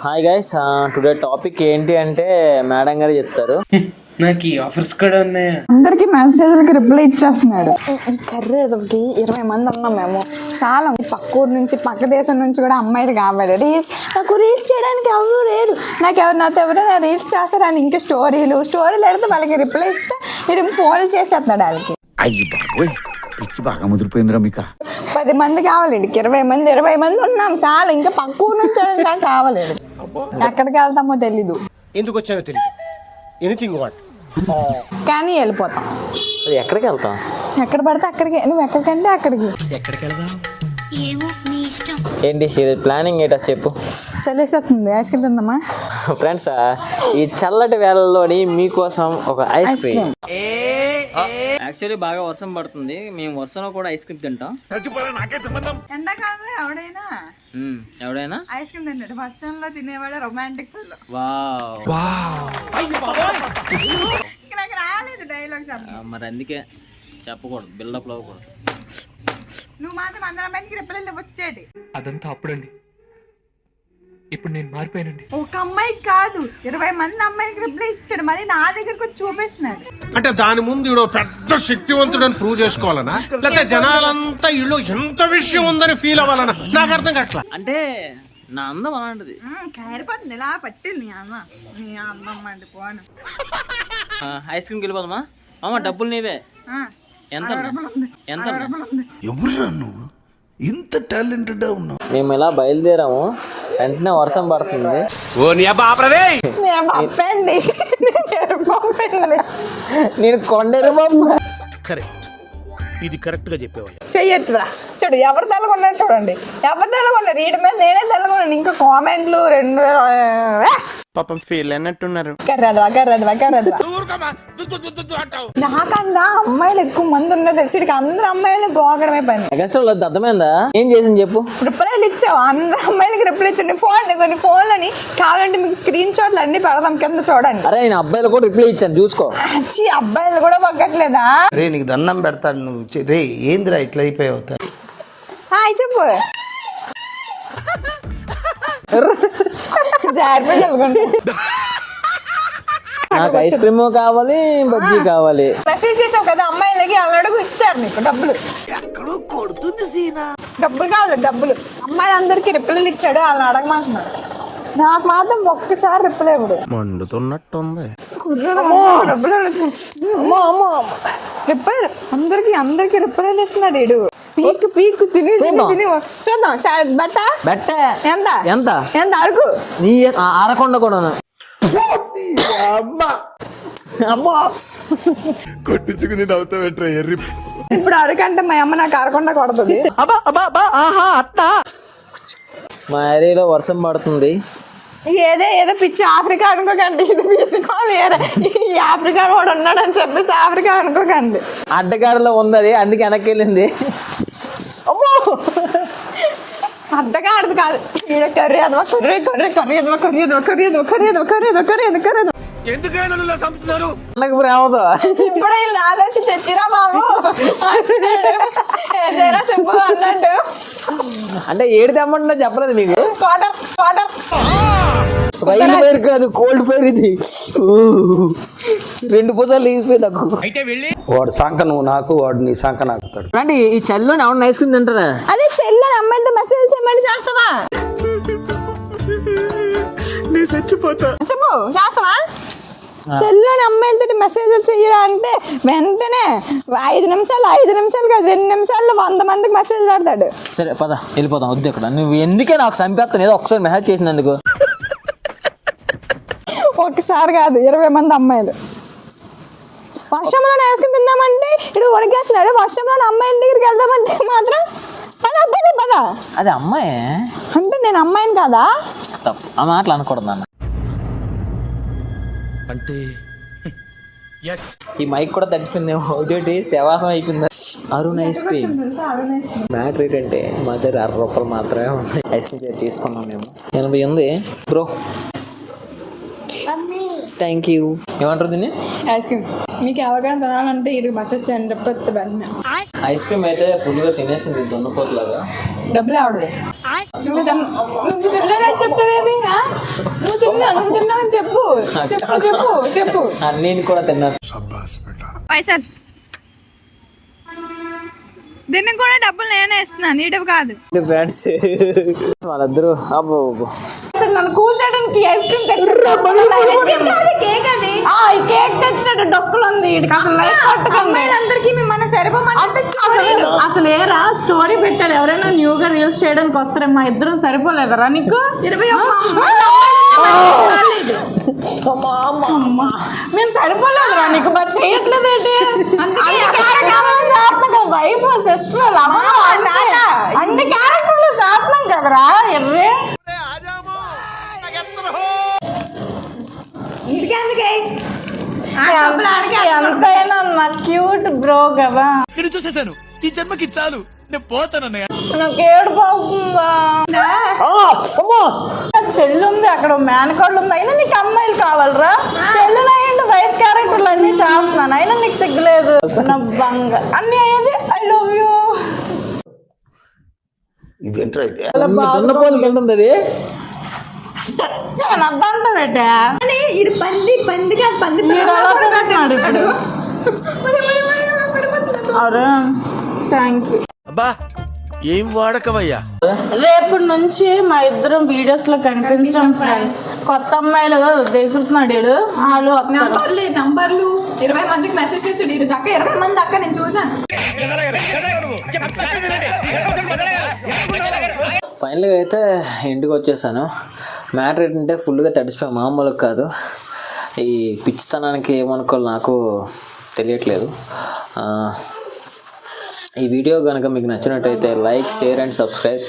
Hi guys, today topic ఏంటి అంటే madam గారు చెప్తారు. నాకు ఈ ఆఫర్స్ కూడా ఉన్నాయి. అందరికి మెసేజ్లకి రిప్లై ఇచ్చేస్తున్నాడు. కర్రేదొకటి 20 మంది ఉన్నాం మేము. చాలా పక్క ఊరు నుంచి పక్క దేశం నుంచి కూడా అమ్మాయిలు కావాలి. నాకు రీల్స్ చేయడానికి ఎవరు లేరు. నాతో ఎవరైనా రీల్స్ చేస్తారని ఇంకా స్టోరీలు పెడితే వాళ్ళకి రిప్లై ఇస్తే ఇది ఫోన్లు చేసేస్తున్నాడు వాళ్ళకి. అయ్యి బాబోయ్, పిచ్చి బాగా ముదిరిపోయిందిరా మీకు. 10 మంది కావాలి, 20 మంది ఉన్నాం. చాలా ఇంకా పక్క ఊరు నుంచి కావాలి. ఎక్కడికి వెళ్తామో తెలీదు, ఎందుకు వచ్చానో తెలియదు. ఎనీథింగ్ వాట్ కానీ వెళ్ళిపోతాం. ఎక్కడికి వెళ్తాం? ఎక్కడ పడితే అక్కడికి. నువ్వు ఎక్కడికంటే అక్కడికి. ఏంటి ప్లానింగ్ ఏంటో చెప్పు. చల్లేసేస్తుంది. ఐస్ క్రీమ్ తిందామా ఫ్రెండ్స్? ఈ చల్లటి వేళల్లోని మీకోసం ఒక ఐస్ క్రీమ్. యాక్చువల్లీ బాగా వర్షం పడుతుంది, మేము వర్షంలో కూడా ఐస్ క్రీమ్ తింటాం. ఎండాకాలం ఎవడైనా ఐస్ క్రీమ్ తింటాడు. వర్షంలో తినేవాడు రొమాంటిక్. నాకు రాలేదు డైలాగ్. మరి అందుకే చెప్పకూడదు, బిల్డప్ లో కూడా. నువ్వు మాత్రం అందరం అమ్మాయికి రిప్లై వచ్చేటి. అదంతా అప్పుడండి, ఇప్పుడు నేను మారిపోయానండి. ఒక అమ్మాయికి కాదు 20 మంది అమ్మాయికి రిప్లై ఇచ్చాడు. మరి నా దగ్గరకు వచ్చి చూపిస్తున్నాడు. అంటే దాని ముందు ఈడో పెద్ద శక్తివంతుడని ప్రూవ్ చేసుకోవాలనా, లేకపోతే జనాలంతా ఈలో ఎంత విషయం ఉందని ఫీల్ అవ్వాలనా? నాకు అర్థం కావట్లా. అంటే నా అందం అలాంటిది. కారిపోతుంది ఇలా పట్టి నీ అందం అండి. పోను ఐస్ క్రీమ్కి వెళ్ళిపోదామా? మామ డబ్బులు నీవే. ఎంత ఎవరురా నువ్వు, ఇంత టాలెంటెడ్ ఉన్నావు? మేము ఇలా బయలుదేరాము, వెంటనే వర్షం పడుతుంది. నేను కొండేరు బాబు. కరెక్ట్, ఇది కరెక్ట్ గా చెప్పేవా. చెయ్యొద్దురా. చూడు ఎవరు తెల్లగొన్నాడు చూడండి. ఎవరు తెల్లగొన్నారు? వీటి మీద నేనే తెల్లగొన్నాను. ఇంకా కామెంట్లు 2000 పాపం ఫీల్ అయినట్టున్నారు. నాకన్నా అమ్మాయిలు ఎక్కువ మంది ఉన్నా తెలిసి అందరు అమ్మాయిలు గోగడమే పని. అర్థమైందా? ఏం చేసింది చెప్పు. రిప్లైలు ఇచ్చావు, అందరు అమ్మాయిలకి రిప్లై ఇచ్చావు. కొన్ని ఫోన్లని కావాలంటే మీకు స్క్రీన్ షాట్లు అన్ని పెడదాం కింద చూడండి. అరే నేను అబ్బాయిలు కూడా రిప్లై ఇచ్చాను, చూసుకో. అబ్బాయిలు కూడా పక్కట్లేదా? రే నీకు దండం పెడతాను. నువ్వు రే ఏందిరా ఇట్లా అయిపోయావు? హాయ్ చెప్పు. నాకు ఐస్ క్రీమ్ కావాలి, బజ్జీ కావాలి. మెసేజ్ చేసావు కదా అమ్మాయిలకి, అల్లడుగు ఇస్తారు నీకు డబ్బులు. ఎక్కడో కొడుతుంది సీనా. డబ్బులు కావాలి, డబ్బులు. అమ్మాయి అందరికి రిప్లైలు ఇచ్చాడు, వాళ్ళని అడగమంటున్నాడు. నాకు మాత్రం ఒక్కసారి రిప్లై ఇవ్వడు. మండుతున్నట్టుంది. రిప్లై అందరికి రిప్లైలు ఇస్తున్నాడు వీడు. పీకు తిని చూద్దాం. బట్ట ఎంత ఎంత ఎంత అరకు నీ అరకొండ కూడా కొట్టించుకుని నవ్వుతావేట్రా ఎర్రి. ఇప్పుడు అరకంటే మా అమ్మ నాకు అరకొండ కొడుతుంది. మా ఏరియాలో వర్షం పడుతుంది. ఏదో పిచ్చి ఆఫ్రికా అనుకోకండి. ఇది తీసుకోవాలి. ఈ ఆఫ్రికా కూడా ఉన్నాడు అని చెప్పేసి ఆఫ్రికా అనుకోకండి. అడ్డగారిలో ఉంది అది, అందుకే వెనక్కి వెళ్ళింది. అమ్మో, అడ్డగారిది కాదు. ఈడ కర్రీ అదవా కర్రీ. ప్రేమతో ఇప్పుడు వీళ్ళు ఆలోచి తెచ్చిరా బాబు చెప్పు అన్నట్టు. అంటే ఏడు తెమ్మంటున్నా చెప్పలేదు మీకు. క్వార్టర్ రైలు ఫైర్ కాదు, కోల్డ్ ఫైర్ ఇది. 2 పూజలు లేచిపోయింది. వాడు సంక నువ్వు నాకు, వాడు నీ సంక నాకుతాడు. అంటే ఈ చల్లని అవును ఐస్ క్రీమ్ తింటారా? అదే చెల్లని అమ్మాయితో మెసేజ్ చేయమని చేస్తావా? చెప్పు చేస్తావా? తెల్లని అమ్మాయిలతో మెసేజ్లు చెయ్యరా అంటే వెంటనే 5 నిమిషాలు కాదు 2 నిమిషాల్లో 100 మందికి మెసేజ్ పెడతాడు. సరే పద వెళ్ళిపోతాం. వద్దు ఇక్కడ నువ్వు ఎందుకే నాకు చంపేస్తాను ఏదో ఒకసారి మెసేజ్ చేసినందుకు. ఒక్కసారి కాదు 20 మంది అమ్మాయిలు. వర్షంలో ఐస్ క్రీమ్ తిందామంటే ఇటు వణికేస్తున్నాడు. వర్షంలో అమ్మాయిల దగ్గరికి వెళ్దామంటే మాత్రం పద. అది అమ్మాయి అంటే నేను అమ్మాయిని కాదా? తప్పు, ఆ మాటలు అనకూడదు నాన్న. అంటే ఈ మైక్ కూడా తడిచిపోయింది. ఒకటి శవాసం అయిపోయింది. అరుణ్ ఐస్ క్రీమ్ మ్యాటర్ ఏంటంటే మా దగ్గర 60 రూపాయలు మాత్రమే ఉన్నాయి. ఐస్ క్రీమ్ తీసుకున్నాం మేము. 80 ఉంది బ్రో. Thank you. ఏమంటారు దీన్ని? Ice cream. మీకు ఎవరికైనా తినాలంటే ఇటు మెసేజ్ చేయండి. ఐస్ క్రీమ్ అయితే ఫుల్గా తినేసింది దున్నపోతులాగా. డబ్బులు ఆవిడదు. నువ్వు చెప్తావేమి? నువ్వు తిన్నావని చెప్పు చెప్పు చెప్పు చెప్పు. నేను కూడా తిన్నాను. పైసలు దీనికి కూడా డబ్బులు నేనే ఇస్తున్నాను, నీటివి కాదు. ఫ్రెండ్స్ వాళ్ళిద్దరూ అబ్బో అసలు నన్ను కూర్చోడానికి ఐస్ క్రీమ్ తెచ్చాడు. కేక్ అది ఈ కేక్ తెచ్చాడు, డొక్కులు ఉంది వీడికి. అసలు లైఫ్ పట్టుకుంది అందరికి మన అసలు ఏరా స్టోరీ పెట్టారు. ఎవరైనా న్యూగా రీల్స్ చేయడానికి వస్తారే, మా ఇద్దరం సరిపోలేదరా నీకు? 21 మేము సరిపోలేదురా నీకు, మరి చేయట్లేదు ఏంటి? వైఫ్ సిస్టర్ అన్ని క్యారెక్టర్లు చేస్తున్నాం కదరా ఎర్రే. ఎంతైనా నా క్యూట్ బ్రో కదా. చూసేసాను, ఈ జన్మకి చాలు, నేను పోతానన్నయ్య. నాకు ఏడుపు వస్తుందా? చెల్లి ఉంది అక్కడ, మేనకోళ్ళు ఉంది, అయినా నీకు అమ్మాయిలు కావాలరా? చెల్లెలు అయ్యండి వైఫ్ క్యారెక్టర్లు అన్ని చేస్తున్నాను, అయినా నీకు సిగ్గులేదు. నా బంగ అన్ని అయ్యేది ఐ లవ్ యూ. ఇదేంట్రా తింటుంది అది. అద్దంట పెట్టా ఇది పంది పంది కాదు పంది ఇప్పుడు. అరే థ్యాంక్ యూ. అబ్బా ఏం వాడకవయ్యా. రేపటి నుంచి మా ఇద్దరం వీడియోస్ లో కనిపించాం ఫ్రెండ్స్. కొత్త అమ్మాయిలు దిగుతున్నాడు వాళ్ళు నంబర్లు 20 మందికి మెసేజ్ చేసాడు ఈరోజు. అక్క 20 మంది అక్క నేను చూసాను. ఫైనల్గా అయితే ఇంటికి వచ్చేసాను. మ్యాటర్ ఏంటంటే ఫుల్గా తడిచిపోయి మామూలుగా కాదు. ఈ పిచ్చితనానికి ఏమనుకోవాలి నాకు తెలియట్లేదు. ఈ వీడియో కనుక మీకు నచ్చినట్టయితే లైక్, షేర్ అండ్ సబ్స్క్రైబ్.